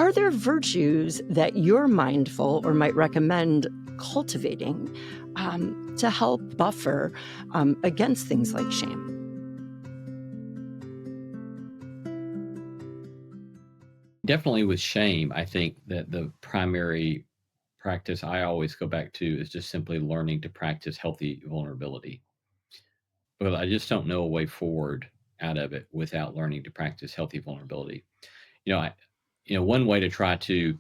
Are there virtues that you're mindful or might recommend cultivating to help buffer against things like shame? Definitely with shame, I think that the primary practice I always go back to is just simply learning to practice healthy vulnerability. But I just don't know a way forward out of it without learning to practice healthy vulnerability. You know, I, one way to try to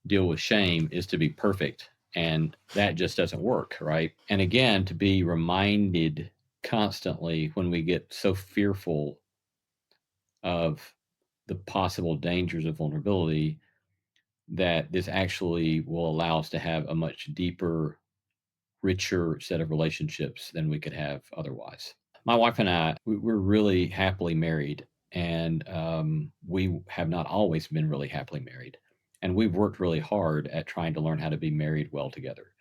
deal with shame is to be perfect, and that just doesn't work, right? And again, to be reminded constantly when we get so fearful of the possible dangers of vulnerability that this actually will allow us to have a much deeper, richer set of relationships than we could have otherwise. My wife and I, we're really happily married, and we have not always been really happily married. And we've worked really hard at trying to learn how to be married well together.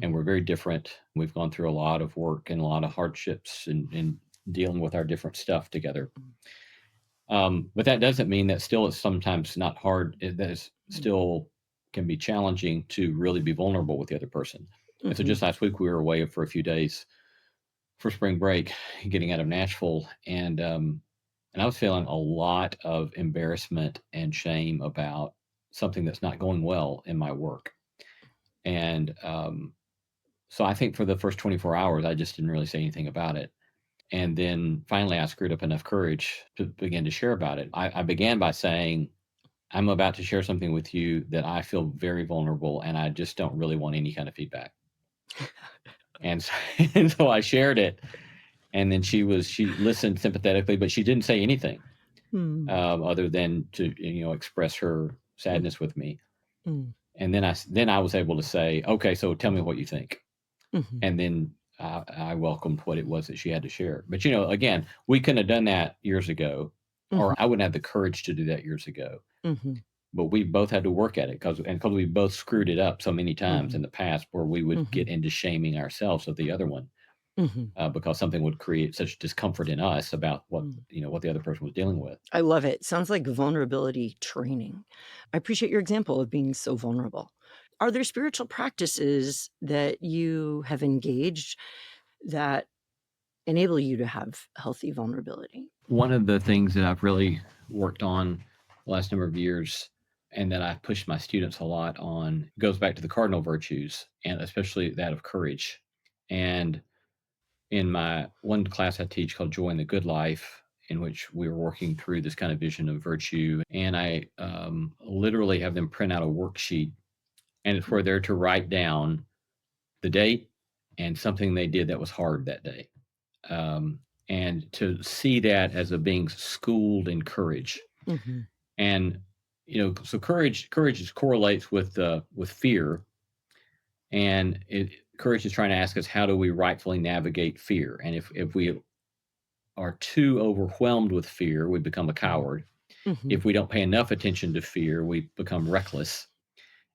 And we're very different. We've gone through a lot of work and a lot of hardships and dealing with our different stuff together. But that doesn't mean that still it's sometimes not hard. That is still can be challenging to really be vulnerable with the other person. And so just last week we were away for a few days for spring break, getting out of Nashville, and I was feeling a lot of embarrassment and shame about something that's not going well in my work. And so I think for the first 24 hours, I just didn't really say anything about it. And then finally, I screwed up enough courage to begin to share about it. I began by saying, I'm about to share something with you that I feel very vulnerable, and I just don't really want any kind of feedback. And so, and so I shared it, and then she listened sympathetically, but she didn't say anything other than to express her sadness with me. And then I was able to say, okay, so tell me what you think. And then I welcomed what it was that she had to share. But again, we couldn't have done that years ago, or I wouldn't have the courage to do that years ago. But we both had to work at it because we both screwed it up so many times in the past, where we would get into shaming ourselves of the other one because something would create such discomfort in us about what what the other person was dealing with. I love it. Sounds like vulnerability training. I appreciate your example of being so vulnerable. Are there spiritual practices that you have engaged that enable you to have healthy vulnerability? One of the things that I've really worked on the last number of years, and that I've pushed my students a lot on, goes back to the cardinal virtues, and especially that of courage. And in my one class I teach called Joy in the Good Life, in which we were working through this kind of vision of virtue, and I literally have them print out a worksheet, and it's where they're to write down the date and something they did that was hard that day. And to see that as a being schooled in courage. And so courage correlates with fear, and courage is trying to ask us, how do we rightfully navigate fear? And if we are too overwhelmed with fear, we become a coward. If we don't pay enough attention to fear, we become reckless.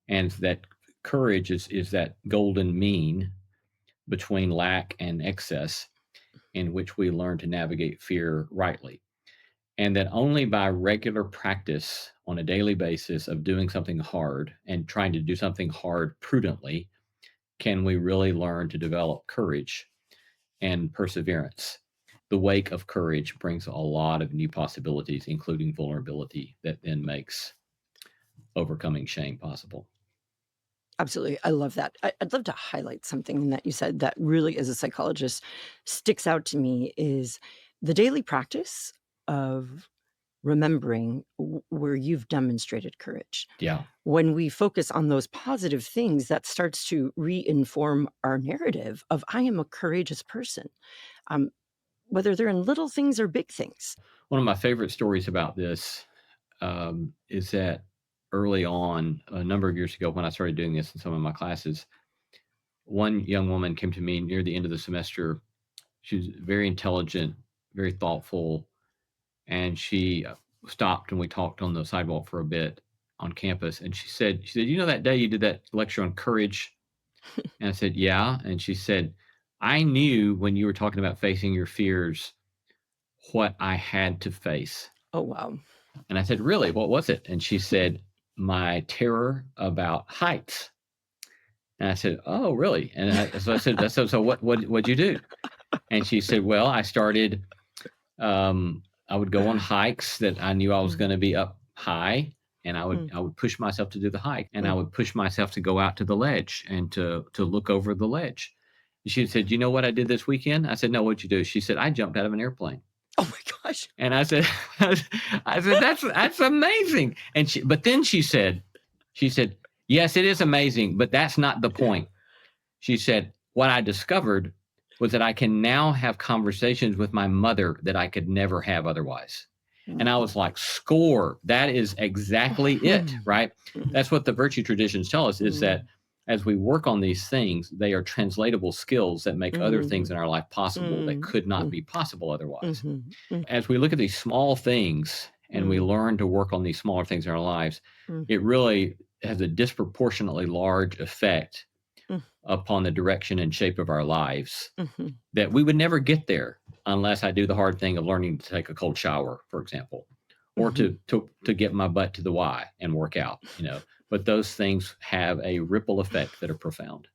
And that courage is that golden mean between lack and excess, in which we learn to navigate fear rightly. And that only by regular practice on a daily basis of doing something hard and trying to do something hard prudently can we really learn to develop courage and perseverance. The wake of courage brings a lot of new possibilities, including vulnerability, that then makes overcoming shame possible. Absolutely. I love that. I'd love to highlight something that you said that really, as a psychologist, sticks out to me is the daily practice of remembering where you've demonstrated courage. Yeah. When we focus on those positive things, that starts to re-inform our narrative of I am a courageous person, whether they're in little things or big things. One of my favorite stories about this is that early on, a number of years ago, when I started doing this in some of my classes, one young woman came to me near the end of the semester. She was very intelligent, very thoughtful, and she stopped and we talked on the sidewalk for a bit on campus. And she said, that day you did that lecture on courage? And I said, yeah. And she said, I knew when you were talking about facing your fears what I had to face. Oh, wow. And I said, really? What was it? And she said, my terror about heights. And I said, "Oh, really?" And so I said, "So what'd you do?" And she said, "Well, I started, I would go on hikes that I knew I was Mm, gonna be up high, and mm, I would push myself to do the hike, and I mm. would push myself to go out to the ledge and to look over the ledge." She said, "You know what I did this weekend?" I said, "No, what'd you do?" She said, "I jumped out of an airplane." Oh my gosh. And I said, I said, that's amazing." And but then she said, "Yes, it is amazing, but that's not the point." She said, "What I discovered was that I can now have conversations with my mother that I could never have otherwise." And I was Wow. like, "Score. That is exactly it, Mhm. right?" Mm, That's what the virtue traditions tell us, is that mm, as we work on these things, they are translatable skills that make other things mhm, in our life possible that mm, could not mm, be possible otherwise. mhm, mm, As we look at these small things and we mm, learn to work on these smaller things in our lives, mm, it really has a disproportionately large effect mm, upon the direction and shape of our lives mhm, that we would never get there unless I do the hard thing of learning to take a cold shower, for example, or mhm. to get my butt to the Y and work out. But those things have a ripple effect that are profound.